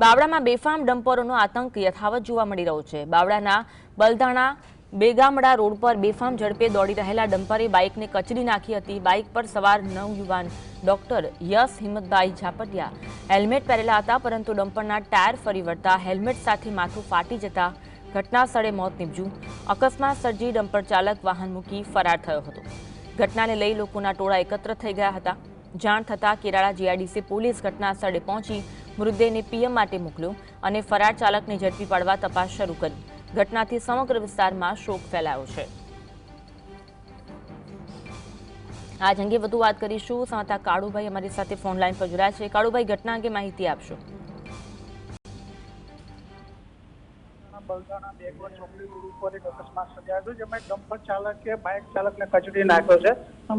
બાવળામાં બેફામ ડમ્પરોનો આતંક યથાવત જોવા મળી રહ્યો છે। બાવળાના બલધાણા બેગામડા રોડ પર બેફામ ઝડપે દોડી રહેલા ડમ્પરે બાઇકને કચડી નાખી હતી। બાઇક પર સવાર નવયુવાન ડોક્ટર યશ હિંમતભાઈ ઝાપટિયા હેલ્મેટ પહેરેલા હતા, પરંતુ ડમ્પરના ટાયર ફરી વળતા હેલ્મેટ સાથે માથું ફાટી જતા ઘટના સ્થળે મોત નીપજ્યું। અકસ્માત સર્જી ડમ્પર ચાલક વાહન મૂકી ફરાર થયો હતો। ઘટનાને લઈ લોકોના ટોળા એકત્ર થઈ ગયા હતા। જાણ થતાં કેરાળા જીઆઈડીસી પોલીસ ઘટના સ્થળે પહોંચી મૃતદેહને પીએમ માટે મોકલ્યો અને ફરાર ચાલકને ઝડપી પાડવા તપાસ શરૂ કરી। ઘટનાથી સમગ્ર વિસ્તારમાં શોક ફેલાયો છે। આજ અંગે વધુ વાત કરીશું। સંવાદદાતા કાળુભાઈ અમારી સાથે ફોન લાઈન પર જોડાયા છે। કાળુભાઈ, ઘટના અંગે માહિતી આપશો। બલદાણા બેગવડ ચોકડી રોડ ઉપર એક અકસ્માત સર્જાયો છે, જેમાં ડમ્પર ચાલકે બાઇક ચાલકને કચડી નાખ્યો છે।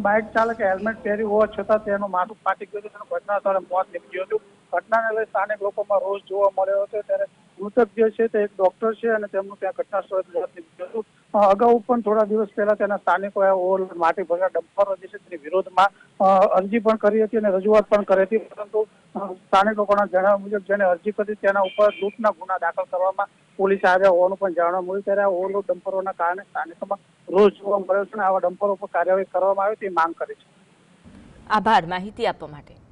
બાઇક ચાલકે હેલ્મેટ પહેર્યું હોવા છતાં તેનું માથું ફાટી ગયું હતું, ઘટના સ્થળે મોત નીપજ્યું હતું। ઘટનાને લઈ સ્થાનિક લોકોમાં રોષ જોવા મળ્યો હતો। ત્યારે મૃતક જે છે તે એક ડોક્ટર છે અને તેમનું ત્યાં ઘટના સ્થળે મોત નીપજ્યું હતું। અગાઉ પણ થોડા દિવસ પહેલા તેના સ્થાનિકોએ ઓવરલોડ માટી ભરેલા ડમ્પરો જે છે તેની વિરોધમાં અરજી પણ કરી હતી અને રજૂઆત પણ કરી હતી, પરંતુ સ્થાનિક લોકોના જણાવ્યા મુજબ જેને અરજી કરી તેના ઉપર લૂંટના ગુના દાખલ કરવામાં પોલીસ આવ્યા હોવાનું પણ જાણવા મળ્યું। ત્યારે આ ઓવરલોડ ડમ્પરોના કારણે સ્થાનિકોમાં રોષ જોવા મળ્યો છે અને આવા ડમ્પરો પર કાર્યવાહી કરવામાં આવે તે માંગ કરી છે। આભાર માહિતી આપવા માટે।